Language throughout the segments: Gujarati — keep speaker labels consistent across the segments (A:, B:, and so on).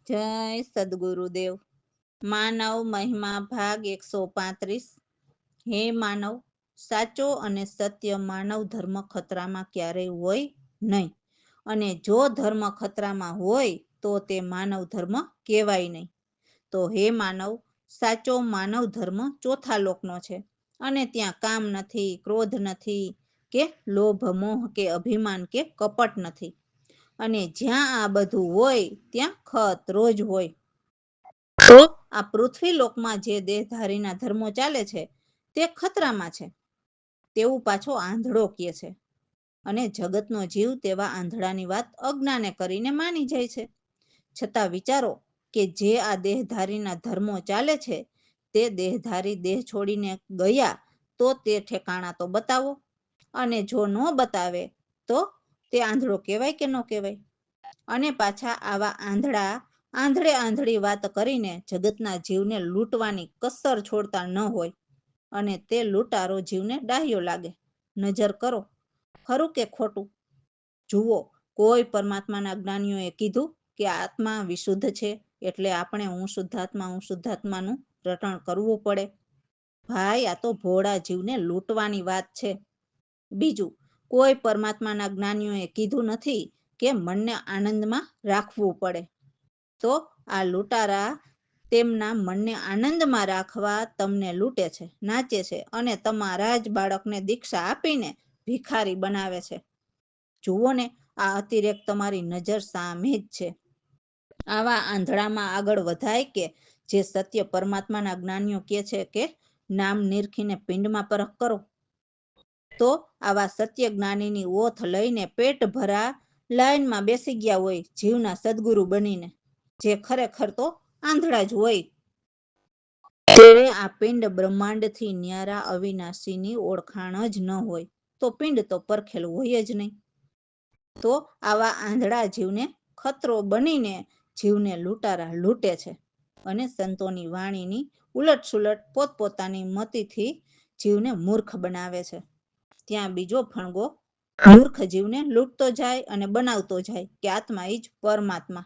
A: જય સદગુરુદેવ. માનવ મહિમા ભાગ 135. હે માનવ, સાચો અને સત્ય માનવ ધર્મ ખતરામાં ક્યારેય હોય નહીં, અને જો ધર્મ ખતરામાં હોય તો તે માનવ ધર્મ કહેવાય નહીં. તો હે માનવ, સાચો માનવ ધર્મ ચોથા લોકનો છે, અને ત્યાં કામ નથી, ક્રોધ નથી, કે લોભ, મોહ કે અભિમાન કે કપટ નથી. અને જ્યાં આ બધું હોય ત્યાં ખતરો જ હોય. તો આ પૃથ્વી લોકમાં જે દેહધારીના ધર્મો ચાલે છે તે ખતરામાં છે, તેવું પાછો આંધળો કહે છે. અને જગતનો જીવ તેવા આંધળાની વાત અજ્ઞાને કરીને માની જાય છે. છતાં વિચારો કે જે આ દેહધારીના ધર્મો ચાલે છે તે દેહધારી દેહ છોડીને ગયા તો તે ઠેકાણા તો બતાવો, અને જો ન બતાવે તો તે આંધળો કહેવાય કે ન કહેવાય? અને પાછા આવા આંધળે આંધળી વાત કરીને જગતના જીવને લૂંટવાની કસર છોડતા ન હોય, અને તે લૂંટારો જીવને ડાહ્યો લાગે. નજર કરો, ખરું કે ખોટું? જુઓ, કોઈ પરમાત્માના જ્ઞાનીઓએ કીધું કે આત્મા વિશુદ્ધ છે, એટલે આપણે હું શુદ્ધાત્માનું રટણ કરવું પડે? ભાઈ, આ તો ભોળા જીવને લૂંટવાની વાત છે. બીજું, કોઈ પરમાત્માના જ્ઞાનીઓએ કીધું નથી કે મનને આનંદમાં રાખવું પડે. તો આ લૂંટારા તેમના મનને આનંદમાં રાખવા તમને લૂંટે છે, નાચે છે, અને તમારા જ બાળકને દીક્ષા આપીને ભિખારી બનાવે છે. જુઓ ને, આ અતિરેક તમારી નજર સામે જ છે. આવા આંધળામાં આગળ વધાય કે જે સત્ય પરમાત્માના જ્ઞાનીઓ કહે છે કે નામ નિરખીને પિંડમાં પરખ કરો? તો આવા સત્ય જ્ઞાનીની ઓથ લઈને પેટ ભરા લાઈનમાં બેસી ગયા હોય જીવના સદગુરુ બનીને, જે ખરેખર તો આંધળા જ હોય. તેને આ પિંડ બ્રહ્માંડથી ન્યારા અવિનાશીની ઓળખાણ જ ન હોય, તો પિંડ તો પરખેલું હોય જ નહીં. તો આવા આંધળા જીવને ખતરો બનીને જીવને લૂંટારા લૂંટે છે, અને સંતોની વાણીની ઉલટસુલટ પોતપોતાની મતીથી જીવને મૂર્ખ બનાવે છે. ત્યાં બીજો ફણગો મૂર્ખ જીવને લૂંટતો જાય અને બનાવતો જાય કે આત્મા ઈ જ પરમાત્મા.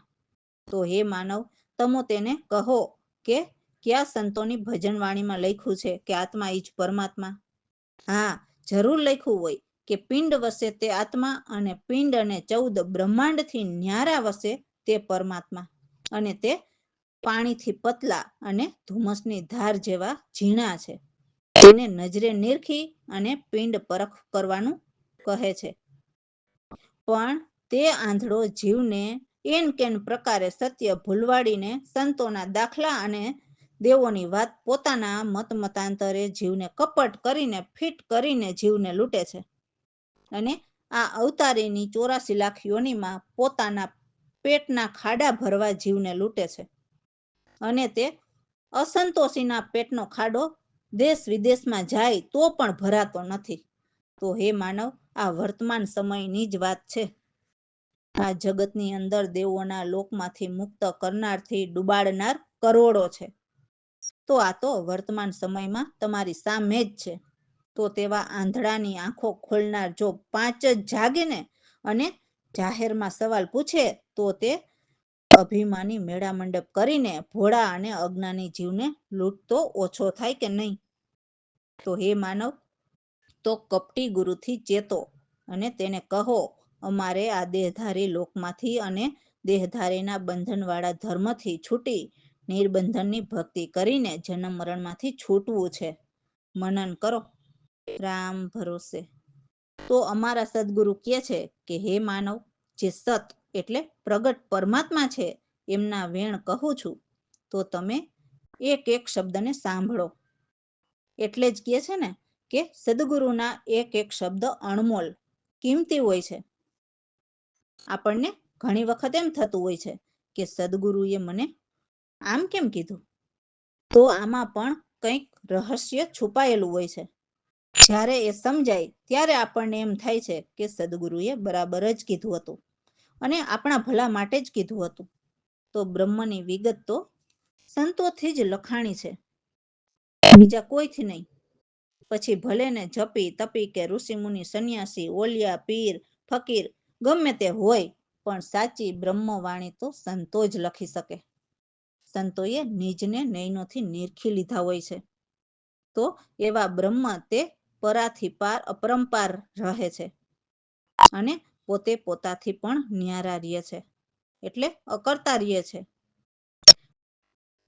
A: તો હે માનવ, તમે તેને કહો કે કયા સંતોની ભજન વાણીમાં લખ્યું છે કે આત્મા ઈ જ પરમાત્મા? હા, જરૂર લખ્યું હોય કે પિંડ વસે તે આત્મા, અને પિંડ અને 14 બ્રહ્માંડથી ન્યારા વસે તે પરમાત્મા. અને તે પાણીથી પતલા અને ધુમ્મસની ધાર જેવા ઝીણા છે. તેને નજરે નિરખી અને પિંડ પરખ કરવાનું કહે છે. પણ તે આંધળો જીવને એન કેન પ્રકારે સત્ય ભૂલવાડીને સંતોના દાખલા અને દેવોની વાત પોતાના મતાંતરે જીવને કપટ કરીને ફિટ કરીને જીવને લૂંટે છે. અને આ અવતારીની 84 લાખ યોનીમાં પોતાના પેટના ખાડા ભરવા જીવને લૂંટે છે. અને તે અસંતોષીના પેટનો ખાડો દેશ વિદેશમાં જાય તો પણ ભરાતો નથી. તો હે માનવ, આ વર્તમાન સમયની જ વાત છે. આ જગતની અંદર દેવોના લોકમાંથી મુક્ત કરનારથી ડુબાડનાર કરોડો છે. તો આ તો વર્તમાન સમયમાં તમારી સામે જ છે. તો તેવા આંધળાની આંખો ખોલનાર જો 5 જ જાગે ને અને જાહેરમાં સવાલ પૂછે તો તે અભિમાની મેળા મંડપ કરીને ભોળા અને અજ્ઞાની જીવને લૂંટતો ઓછો થાય કે નહીં? તો હે માનવ, તો કપટી ગુરુથી ચેતો અને તેને કહો, અમારે આ દેહધારી લોકમાંથી અને દેહધારીના બંધનવાળા ધર્મથી છૂટી નિર્બંધનની ભક્તિ કરીને જન્મ મરણમાંથી છૂટવું છે. મનન કરો, રામ ભરોસે. તો અમારા સદગુરુ કહે છે કે હે માનવ, જે સત એટલે પ્રગટ પરમાત્મા છે એમના વેણ કહું છું, તો તમે એક એક શબ્દને સાંભળો. એટલે જ કહે છે ને કે સદગુરુના એક એક શબ્દ અણમોલ કિંમતી હોય છે. આપણને ઘણી વખત એમ થતું હોય છે કે સદગુરુએ મને આમ કેમ કીધું? તો આમાં પણ કંઈક રહસ્ય છુપાયેલું હોય છે. જ્યારે એ સમજાય ત્યારે આપણને એમ થાય છે કે સદગુરુએ બરાબર જ કીધું હતું, અને આપણા ભલા માટે જ કીધું હતું. તો બ્રહ્મની વિગત તો સંતોથી જ લખાણી છે, બીજા કોઈથી નહીં. પછી ભલે ને જપી તપી કે ઋષિમુનિ સંન્યાસી ઓલિયા પીર ફકીર ગમે તે હોય, પણ સાચી બ્રહ્મવાણી તો સંતો જ લખી શકે. સંતોએ નિજને નયનોથી નિરખી લીધા હોય છે. તો એવા બ્રહ્મ તે પરાથી પાર અપરંપાર રહે છે અને પોતે પોતાથી પણ ન્યારા રહે છે, એટલે અકર્તા રહે છે.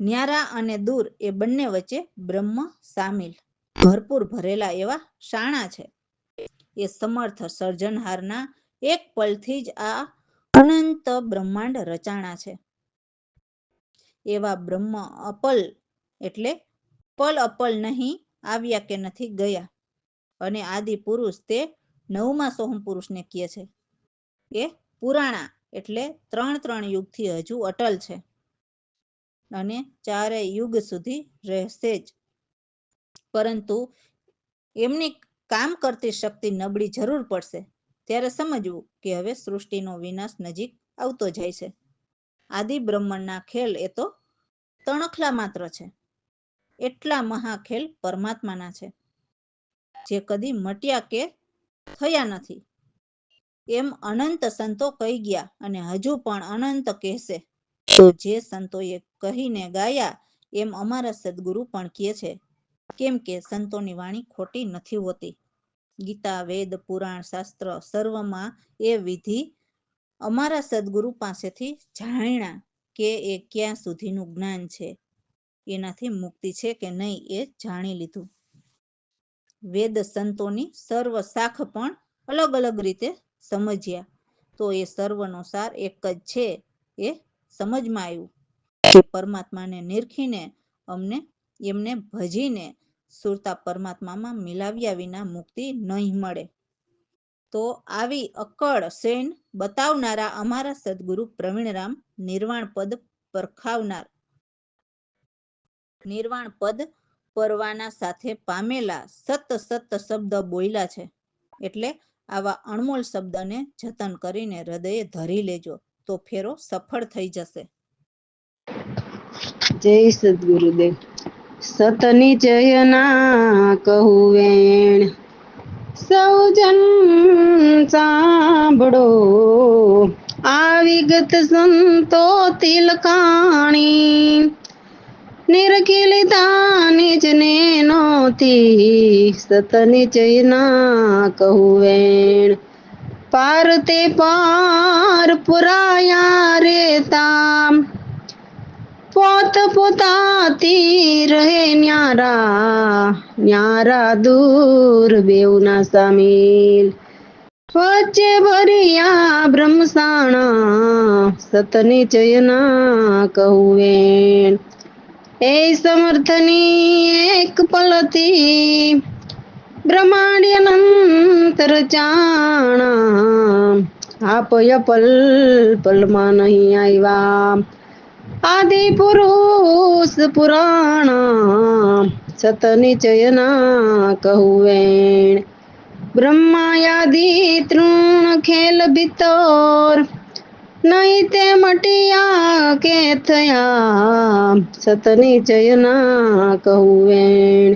A: ન્યારા અને દૂર એ બંને વચ્ચે બ્રહ્મ સામેલ, ભરપૂર ભરેલા એવા શાણા છે. એ સમર્થ સર્જનહારના એક પલથી જ આ અનંત બ્રહ્માંડ રચાણા છે. એવા બ્રહ્મ અપલ એટલે પલ અપલ નહીં આવ્યા કે નથી ગયા. અને આદિ પુરુષ તે નવમા સોહમ પુરુષને કહે છે. એ પુરાણા એટલે 3 યુગથી હજુ અટલ છે અને 4 યુગ સુધી રહેશે જ. પરંતુ એમની કામ કરતી શક્તિ નબળી જરૂર પડશે ત્યારે સમજવું કે હવે સૃષ્ટિનો વિનાશ નજીક આવતો જાય છે. આદિ બ્રહ્માંડના ખેલ એ તો તણખલા માત્ર છે. એટલા મહાખેલ પરમાત્માના છે જે કદી મટ્યા કે થયા નથી. એમ અનંત સંતો કહી ગયા અને હજુ પણ અનંત કહેશે. તો જે સંતોએ કહીને ગાયા એમ અમારા સદગુરુ પણ કહે છે, કેમ કે સંતોની વાણી ખોટી નથી હોતી. ગીતા, વેદ, પુરાણ, શાસ્ત્ર સર્વમાં એ વિધિ અમારા સદગુરુ પાસેથી જાણ્યા કે એ ક્યાં સુધીનું જ્ઞાન છે, એનાથી મુક્તિ છે કે નહીં એ જાણી લીધું. વેદ સંતોની સર્વ શાખ પણ અલગ અલગ રીતે સમજ્યા તો એ સર્વનો સાર એક જ છે. એ સમજમાં આવ્યું કે પરમાત્માને નિરખીને એમને ભજીને સુરતા પરમાત્મામાં મિલાવ્યા વિના મુક્તિ નહીં મળે. તો આવી અક્કડ શેન બતાવનારા અમારા સદગુરુ પ્રવીણરામ નિર્વાણ પદ પરખાવનાર, નિર્વાણ પદ પરવાના સાથે પામેલા સત સત શબ્દ બોલ્યા છે. એટલે આવા અણમોલ શબ્દને જતન કરીને હૃદયે ધરી લેજો તો ફેરો સફળ થઈ જશે.
B: જય સદગુરુદેવ. સતની જયના કહું વેણ, સૌ જન સાંભળો. આ વિગત સંતો તિલકાણી, નિરખી લીધા નિજને નોથી. સતની જયના કહું વેણ, પાર તે પાર પુરાયા રેતા. પોત પોતાથી રહે ન્યારા, ન્યારા દૂર બેઉના સામેલ. વચ્ચે ભર્યા બ્રહ્મસાણા, સતની જયના કહું વેણ. એ સમર્થની એક પલથી બ્રહ્માંડ અનંત રચાણા. આપય પલ પલમાં નહીં આવ્યા, આદિ પુરુષ પુરાણા. સતની જયના કહું વેણ, બ્રહ્માયાદી તૃણ ખેલ ભીતર, નહીં તે મટિયા કે થયા. સતની જયના કહું વેણ,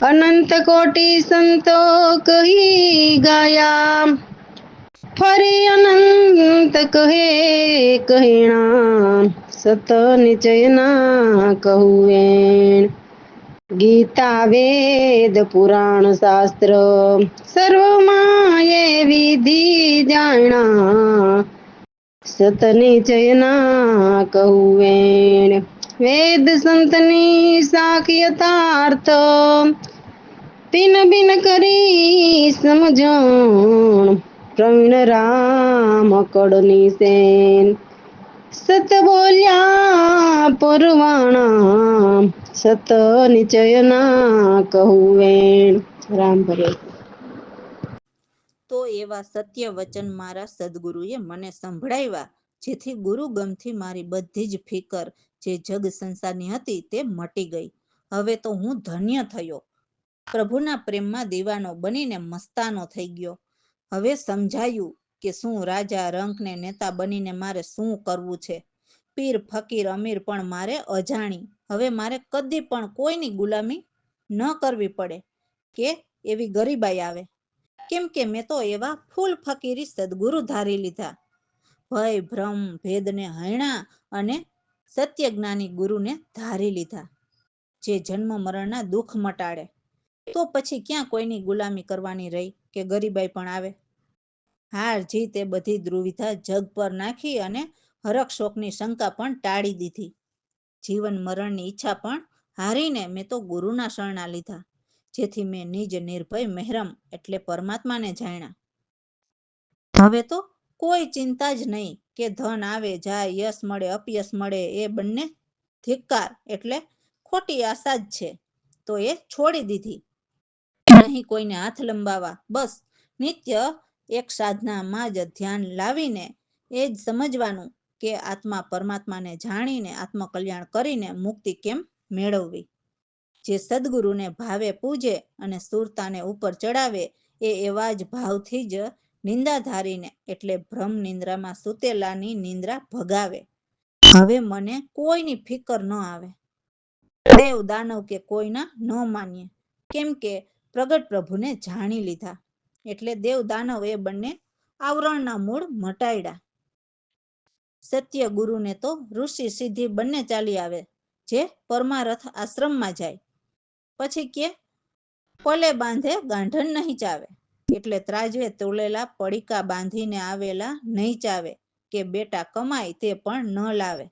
B: અનંત કોટી સંતો કહી ગયા. ફરી અનંત કહે કહેણા, સતની જયના કહું વેણ. ગીતા, વેદ, પુરાણ, શાસ્ત્ર સર્વમાં એ વિધિ જાણા. સતની જયના કહું વેણ, વેદ સંતની શાખ યથાર્થ, બિન બિન કરી સમજણ. પ્રવીણ રામ કડની સેન, સત બોલ્યા પરવાણા. સત નિચયના કહું વેણ. રામ ભરે.
A: તો એવા સત્ય વચન મારા સદગુરુએ મને સંભળાવ્યા, જેથી ગુરુગમથી મારી બધી જ ફિકર જે જગ સંસારની હતી તે મટી ગઈ. હવે તો હું ધન્ય થયો, પ્રભુના પ્રેમમાં દીવાનો બનીને મસ્તાનો થઈ ગયો. હવે સમજાયું કે શું રાજા રંકને નેતા બનીને મારે શું કરવું છે. પીર ફકીર અમીર પણ મારે અજાણી. હવે મારે કદી પણ કોઈની ગુલામી ન કરવી પડે કે એવી ગરીબાઈ આવે, કેમ કે મેં તો એવા ફૂલ ફકીરી સદગુરુ ધારી લીધા. ભય ભ્રમ ભેદને હૈણા અને સત્યજ્ઞાની ગુરુને ધારી લીધા, જે જન્મ મરણના દુઃખ મટાડે. તો પછી ક્યાં કોઈની ગુલામી કરવાની રહી કે ગરીબાઈ પણ આવે? હાર જીત એ બધી દ્રુવિધા જગ પર નાખી અને હરખ શોકની શંકા પણ ટાળી દીધી. જીવન મરણની ઈચ્છા પણ હારીને મેં તો ગુરુના શરણા લીધા, જેથી મેં નિજ નિર્ભય મહેરમ એટલે પરમાત્માને જાણ્યા. હવે તો કોઈ ચિંતા જ નહીં કે ધન આવે જાય, યશ મળે અપયશ મળે, એ બંને ધિક્કાર એટલે ખોટી આશા જ છે, તો એ છોડી દીધી. નહીં કોઈને હાથ લંબાવા, બસ નિત્ય એક સાધનામાં જ ધ્યાન લાવીને એ જ સમજવાનું કે આત્મા પરમાત્માને જાણીને આત્મકલ્યાણ કરીને મુક્તિ કેમ મેળવવી. જે સદગુરુને ભાવે પૂજે અને સુરતાને ઉપર ચડાવે, એ એવા જ ભાવથી જ નિંદાધારીને એટલે ભ્રમ નિંદ્રામાં સૂતેલાની નિંદ્રા ભગાવે. હવે મને કોઈની ફિકર ન આવે. દેવ દાનવ કે કોઈના ન માનીએ, કેમ કે પ્રગટ પ્રભુને જાણી લીધા. એટલે દેવ દાનવ એ બંને આવરણના મૂળ મટાડ્યા. સત્ય ગુરુને તો ઋષિ સિદ્ધિ બંને ચાલી આવે, જે પરમારથ આશ્રમમાં જાય. પછી કે પલે બાંધે ગાંઠન નહીં ચાવે, એટલે ત્રાજવે તોલેલા પડીકા બાંધીને આવેલા નહીં ચાવે, કે બેટા કમાય તે પણ ન લાવે.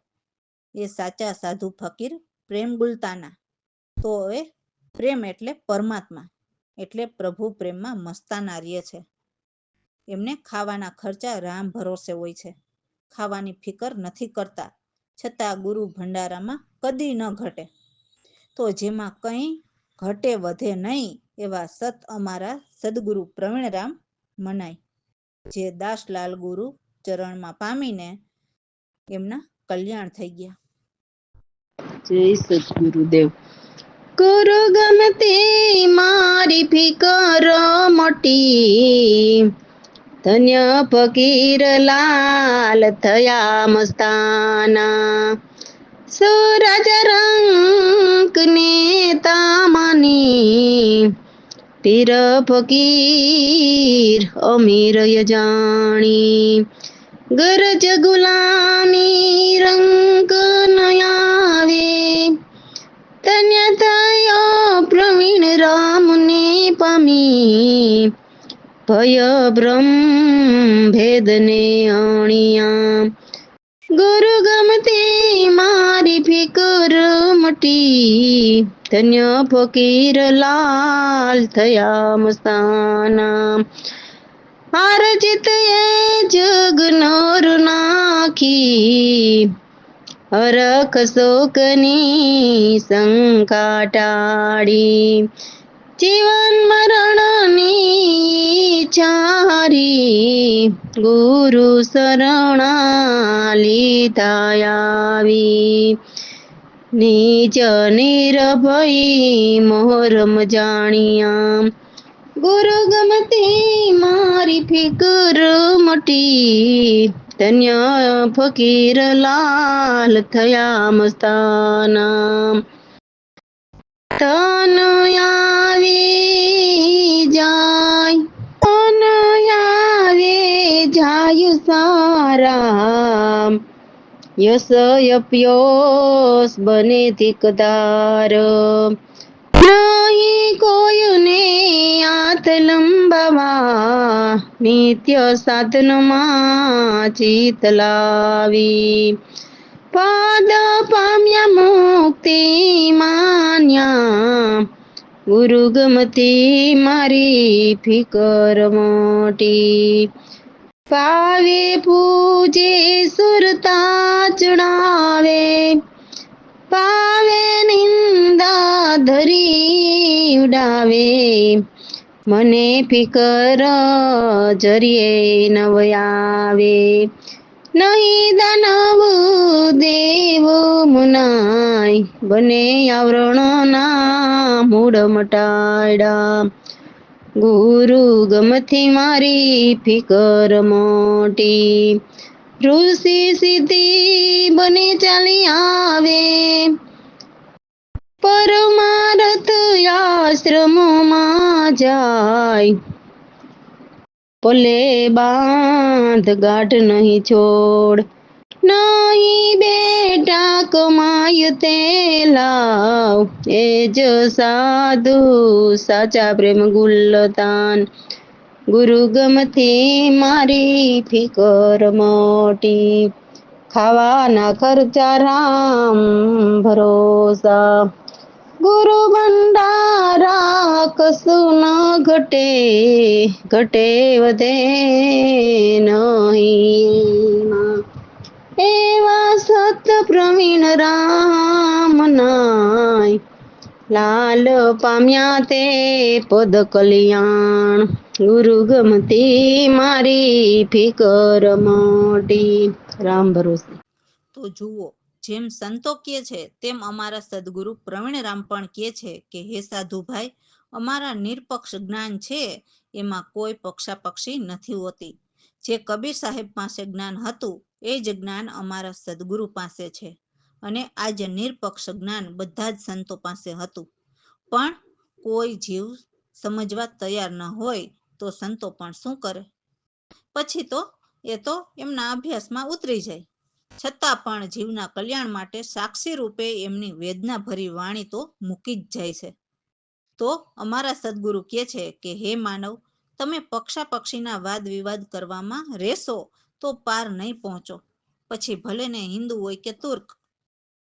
A: એ સાચા સાધુ ફકીર પ્રેમ ગુલતાના. તો એ પ્રેમ એટલે પરમાત્મા, એટલે પ્રભુ પ્રેમમાં મસ્તાના રહીએ છે. એમને ખાવાના ખર્ચા રામ ભરોસે હોય છે, ખાવાની ફિકર નથી કરતા, છતાં ગુરુ ભંડારામાં કદી ન ઘટે. તો જેમાં કંઈ ઘટે વધે નહીં, એવા સત અમારા સદગુરુ પ્રવીણરામ મનાય, જે દાસલાલ ગુરુ ચરણમાં પામીને એમના કલ્યાણ થઈ ગયા.
B: જય સદગુરુદેવ. ગુરુ ગમતી મારી ફિકર મટી, ધન્ય ફકીર લાલ થયા મસ્તાના. સૂરજ રંક ને તામાની, પીર ફકીર અમીર જાણી. ગરજ ગુલામી રંગ ન આવે, ધન્ય થયો પ્રવીણ રામને પામી. ભય ભ્રમ ભેદને અણિયા, ગુરુ ગમતી મારી ફિકર મટી, ધન્ય ફકીર લાલ થયા મસ્તાના. હાર જીત એ જગ નોર નાખી, હરખ શોકની શંકા ટાળી. જીવન મરણની ચારી, ગુરુ શરણા લીધા આવી. નિજ નિર્ભય મોહરમ જાણ્યા, ગુરુ ગમતી મારી ફિકર મટી, ધન્ય ફકીર લાલ થયા મસ્તાના. તન આવી જાય, તન આવે જાય સારા, યશ અપયશ બને ધિકદાર. નહીં કોઈને હાથ લંબાવા, નિત્ય સાધનમાં ચિત લાવી. પદ પામ્યા મુક્તિ માન્યા, ગુરુ ગમતી મારી ફિકર મોટી. પાવે પૂજે સુરતા ચડાવે, પાવે નિંદા ધરી ઉડાવે. મને ફિકર જરીએ નવ આવે, નહીં દાનવ દેવ મુનાય, બને આવરણના મૂળ મટાડ્યા. ગુરુ ગમથી મારી ફિકર મોટી, ઋષિ સિદ્ધિ બને ચાલી આવે, પરમારથ આશ્રમમાં જાય. પલે બાંધ ગાંઠ નહીં છોડ, નહીં બેટા કમાય તે લાવ, એ જ સાધુ સાચા પ્રેમ ગુલતાન, ગુરુ ગમથી મારી ફિકર મોટી, ખાવાના ખર્ચા રામ ભરોસા, ગુરુ ભંડારા કશું ન ઘટે, ઘટે વધે નહીં, એવા સત પ્રવીણ રામ નાય, લાલ પામ્યા તે પદ કલ્યાણ, ગુરુ ગમતી મારી ફિકર મોટી. રામ ભરોસે.
A: તો જુઓ, જેમ સંતો કહે છે તેમ અમારા સદગુરુ પ્રવીણરામ પણ કહે છે કે હે સાધુભાઈ, અમારા નિરપક્ષ જ્ઞાન છે એમાં કોઈ પક્ષાપક્ષી નથી હોતી. જે કબીર સાહેબ પાસે જ્ઞાન હતું એ જ જ્ઞાન અમારા સદગુરુ પાસે છે, અને આ જે નિરપક્ષ જ્ઞાન બધા જ સંતો પાસે હતું. પણ કોઈ જીવ સમજવા તૈયાર ન હોય તો સંતો પણ શું કરે? પછી તો એ તો એમના અભ્યાસમાં ઉતરી જાય. છતાં પણ જીવના કલ્યાણ માટે સાક્ષી રૂપે એમની વેદના ભરી વાણી તો મૂકી જ જાય છે. તો અમારા સદગુરુ કહે છે કે હે માનવ, તમે પક્ષાપક્ષીના વાદ વિવાદ કરવામાં રહેશો તો પાર નહીં પહોંચો. પછી ભલે ને હિન્દુ હોય કે તુર્ક,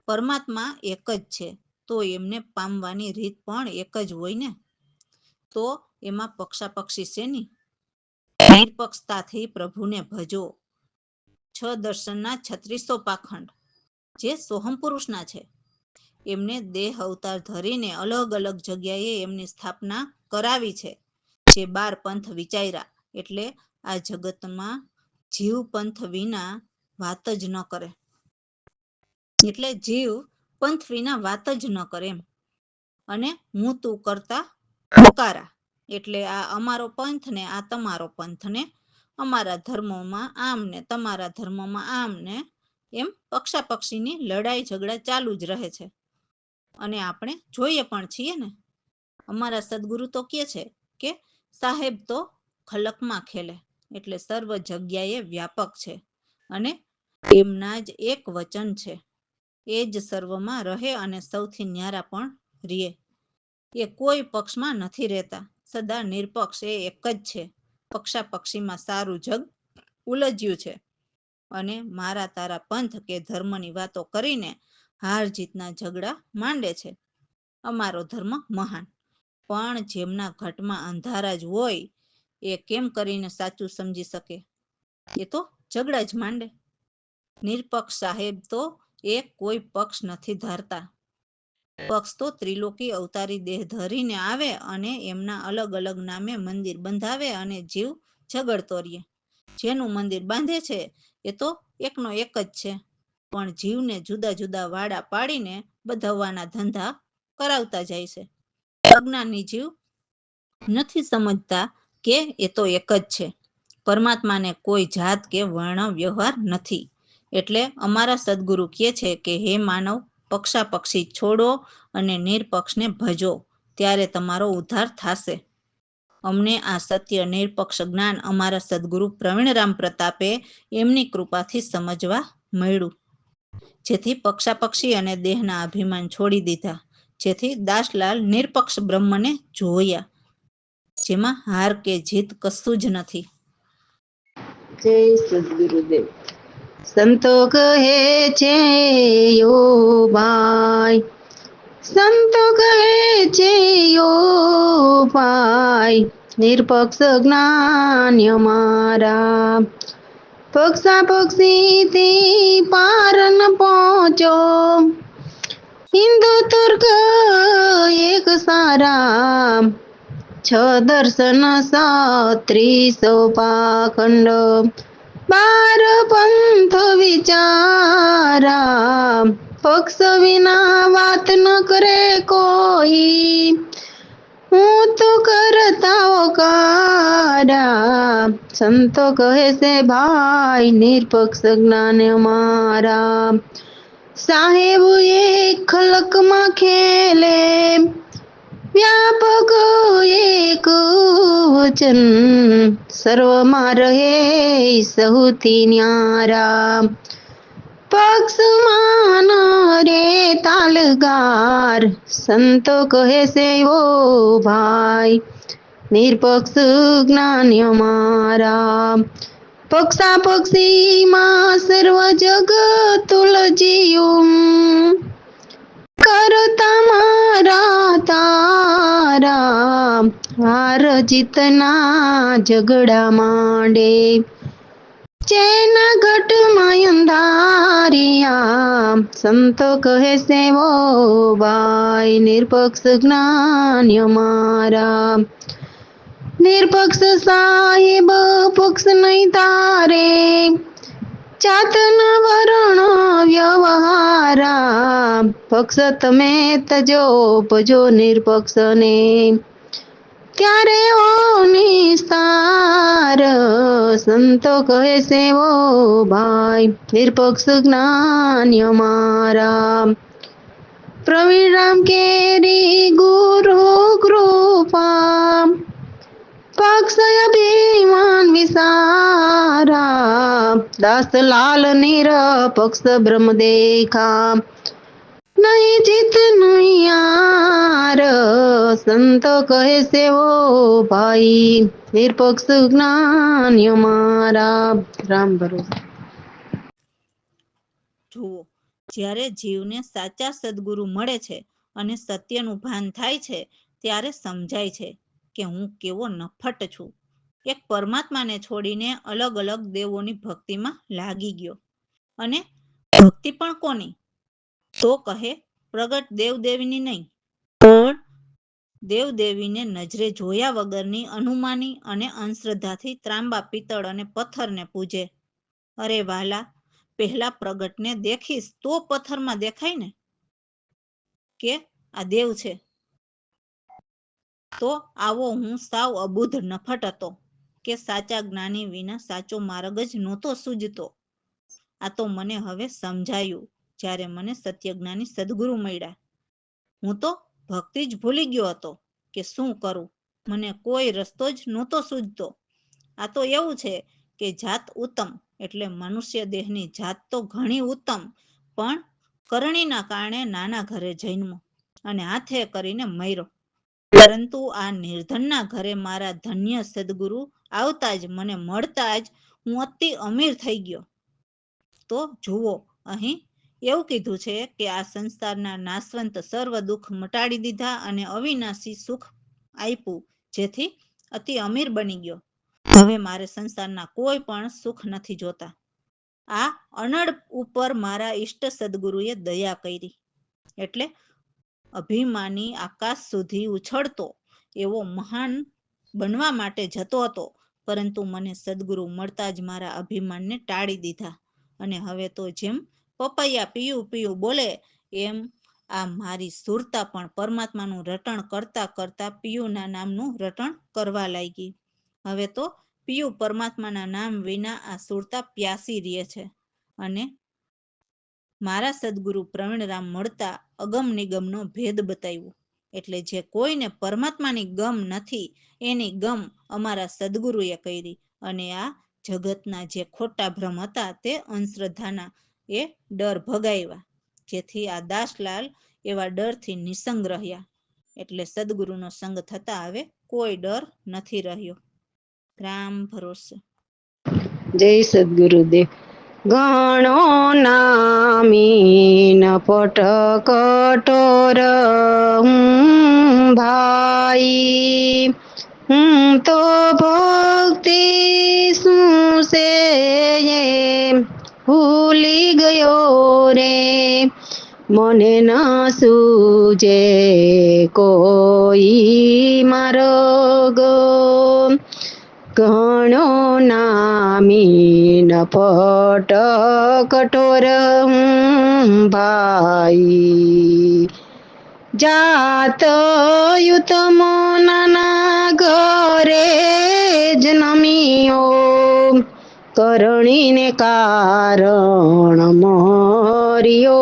A: પરમાત્મા એક જ છે, તો એમને પામવાની રીત પણ એક જ હોય ને. તો એમાં પક્ષાપક્ષી શેની? નિરપક્ષતાથી પ્રભુને ભજો. 6 દર્શનના 3600 પાખંડ જે સોહમ પુરુષના છે, એમને દેહ અવતાર ધરીને અલગ અલગ જગ્યાએ એમની સ્થાપના કરાવી છે. જે 12 પંથ વિચાર્યા, એટલે આ જગતમાં જીવ પંથ વિના વાત જ ન કરે. એટલે જીવ પંથ વિના વાત જ ન કરે એમ. અને હું તું કરતા હકારા, એટલે આ અમારો પંથ ને આ તમારો પંથ ને, અમારા ધર્મોમાં આમ ને તમારા ધર્મોમાં આમ ને એમ પક્ષાપક્ષીની લડાઈ ઝઘડા ચાલુ જ રહે છે. અને આપણે જોઈએ પણ છીએ ને. અમારા સદગુરુ તો કહે છે કે સાહેબ તો ખલકમાં ખેલે, એટલે સર્વ જગ્યાએ વ્યાપક છે, અને એમના જ એક વચન છે, એ જ સર્વમાં રહે અને સૌથી ન્યારા પણ રહે. એ કોઈ પક્ષમાં નથી રહેતા, સદા નિરપક્ષ એ એક જ છે. પક્ષાપક્ષીમાં સારું જગ ઉલજ્યું છે, અને મારા તારા પંથ કે ધર્મની વાતો કરીને હાર જીતના ઝઘડા માંડે છે. અમારો ધર્મ મહાન, પણ જેમના ઘટમાં અંધારા જ હોય એ કેમ કરીને સાચું સમજી શકે? એ તો ઝઘડા જ માંડે. નિરપક્ષ સાહેબ તો એ કોઈ પક્ષ નથી ધારતા. પક્ષ તો ત્રિલોકી અવતારી દેહ ધરીને આવે અને એમના અલગ અલગ નામે મંદિર બંધાવે અને જીવ ઝઘડતો રહે. જેનું મંદિર બાંધે છે એ તો એકનો એક જ છે, પણ જીવને જુદા જુદા વાડા પાડીને બધાવવાના ધંધા કરાવતા જાય છે. અજ્ઞાની જીવ નથી સમજતા કે એ તો એક જ છે. પરમાત્માને કોઈ જાત કે વર્ણ વ્યવહાર નથી. એટલે અમારા સદગુરુ કહે છે કે હે માનવ, પક્ષાપક્ષી છોડો અને નિરપક્ષને ભજો, ત્યારે તમારો ઉદ્ધાર થશે. અમને આ સત્ય નિરપક્ષ જ્ઞાન અમારા સદગુરુ પ્રવીણરામ પ્રતાપે એમની કૃપાથી સમજવા મળ્યું. જેથી પક્ષાપક્ષી અને દેહના અભિમાન છોડી દીધા. જેથી દાસલાલ નિરપક્ષ બ્રહ્મને જોયા, જેમાં હાર કે જીત કશું જ નથી.
B: જય સદગુરુદેવ. સંતો કહે છે યો ભાઈ, સંતો કહે છે યો ભાઈ, નિરપક્ષ જ્ઞાન અમારા, પક્ષાપક્ષીથી પાર ન પહોંચો, હિન્દુ તુર્ક એક સારા, 6 દર્શન 3600 પાખંડ, 12 પંથ વિચારા, પક્ષ વિના વાત ન કરે કોઈ, હું તો કરતા હોકારા, સંતો કહે છે ભાઈ નિરપક્ષ જ્ઞાન અમારા, સાહેબ એક ખલકમાં ખેલે, વ્યાપક એક વચન, સર્વમાં રહે સહુથી ન્યારા. પક્ષમાં ન રે તાલગાર, સંતો કહે છે ઓ ભાઈ, નિરપક્ષ જ્ઞાન અમારા. પક્ષીમાં સર્વ જગ તુલજીયું, કરતા મારા તારા. હાર જીતના ઝઘડા માંડે, ચેના ઘટમાં અંધારિયા. સંતો કહે છે ઓ ભાઈ, નિરપક્ષ જ્ઞાન અમારા. નિરપક્ષ સાહેબ પક્ષ નહીં તારે, જાતના વરણ વ્યવહારા. પક્ષ તમે તજો ભજો નિરપક્ષને, ત્યારે ઓ નિસ્તાર. સંતો કહે છે ઓ ભાઈ, નિરપક્ષ જ્ઞાન અમારા. પ્રવીણ રામ કેરી ગુરુ કૃપા, પક્ષ અભિમાન વિસારા. દાસલાલ નિરપક્ષ બ્રહ્મ દેખા, નહીં જીત નહીં યાર. સંતો કહે છે ઓ ભાઈ, નિરપક્ષ જ્ઞાન અમારા. રામ ભરોસે.
A: જુઓ, જ્યારે જીવને સાચા સદગુરુ મળે છે અને સત્યનું ભાન થાય છે, ત્યારે સમજાય છે કે હું કેવો નફટ છું. એક પરમાત્માને છોડીને અલગ અલગ દેવોની ભક્તિમાં લાગી ગયો. અને ભક્તિ પણ કોની? તો કહે પ્રગટ દેવદેવીની નહીં, પણ દેવદેવીને નજરે જોયા વગરની અનુમાની અને અંધશ્રદ્ધાથી ત્રાંબા પિત્તળ અને પથ્થરને પૂજે. અરે વાલા, પહેલા પ્રગટને દેખીશ તો પથ્થરમાં દેખાય ને કે આ દેવ છે. તો આવો હું સાવ અબુધ નફટ હતો કે સાચા જ્ઞાની વિના સાચો માર્ગ જ નહોતો સૂઝતો. આ તો મને હવે સમજાયું જ્યારે મને સત્યજ્ઞાની સદગુરુ મળ્યા. હું તો ભક્તિ જ ભૂલી ગયો હતો કે શું કરું, મને કોઈ રસ્તો જ નહોતો સૂઝતો. આ તો એવું છે કે જાત ઉત્તમ એટલે મનુષ્ય દેહની જાત તો ઘણી ઉત્તમ, પણ કરણીના કારણે નાના ઘરે જન્મો અને હાથે કરીને મર્યો. પરંતુ આ નિર્ધનના ઘરે મારા ધન્ય સદગુરુ આવતા જ, મને મળતા જ હું અતિ અમીર થઈ ગયો. તો જુઓ, અહીં એવું કીધું છે કે આ સંસારના નાશવંત સર્વ દુઃખ મટાડી દીધા અને અવિનાશી સુખ આપ્યું, જેથી અતિ અમીર બની ગયો. હવે મારે સંસારના કોઈ પણ સુખ નથી જોતા. આ અનળ ઉપર મારા ઈષ્ટ સદગુરુએ દયા કરી. એટલે અભિમાની આકાશ સુધી ઉછળતો એવો મહાન બનવા માટે જતો હતો, પરંતુ મને સદગુરુ મળતા જ મારા અભિમાનને ટાળી દીધા. અને હવે તો જેમ પપૈયા પીયું પીયું બોલે, એમ આ મારી સુરતા પણ પરમાત્માનું રટણ કરતા કરતા પિયુના નામનું રટણ કરવા લાગી. હવે તો પિયુ પરમાત્માના નામ વિના આ સુરતા પ્યાસી રહે છે. અને મારા સદગુરુ પ્રવીણરામ મળતા અગમ નિગમનો ભેદ બતાવ્યો. એટલે જે કોઈને પરમાત્માની ગમ નથી, એની ગમ અમારા સદગુરુએ કરી. અને આ જગતના જે ખોટા ભ્રમ હતા તે અંધશ્રદ્ધાના એ ડર ભગાવ્યા, જેથી આ દાસલાલ એવા ડરથી નિસંગ રહ્યા. એટલે સદગુરુનો સંગ થતા હવે કોઈ ડર નથી રહ્યો. રામ ભરોસે.
B: જય સદગુરુદેવ. ગણો નામી નપટ કટોર, ભાઈ તો ભક્તિ શું છે ભૂલી ગયો રે. મને ના સૂજે કોઈ માર્ગ, ઘણો નામી નપટ કઠોર ભાઈ. જાત યુતમો નાના ઘરે જન્મ્યો, કરણીને કારણ મર્યો.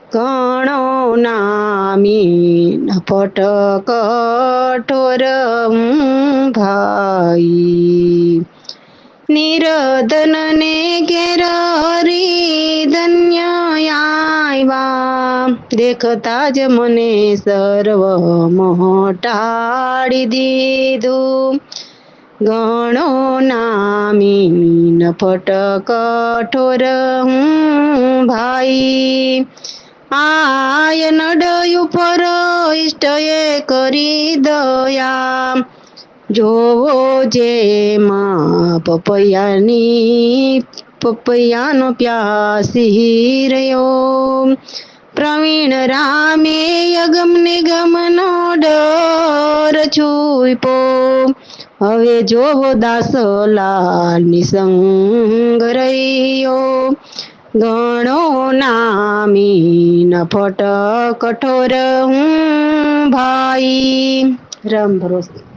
B: ઘણો નામી પટ કઠોર ભાઈ નિરધન ને ઘેર ધન્ય આવ્યા દેખતા જ મને સર્વ મોટાડી દીધું ગણો નામી ફટ કઠોર ભાઈ આય નડયું પર ઇષ્ટએ કરી દયા જોવો જે માં પપૈયાનો પ્યાસી રહ્યો પ્રવીણ રામે યગમ નિગમનો ડર છુપો હવે જોવો દાસલાલ નિસંગ રહ્યો ગણો નામી ફટ કઠોર ભાઈ રામ ભરોસે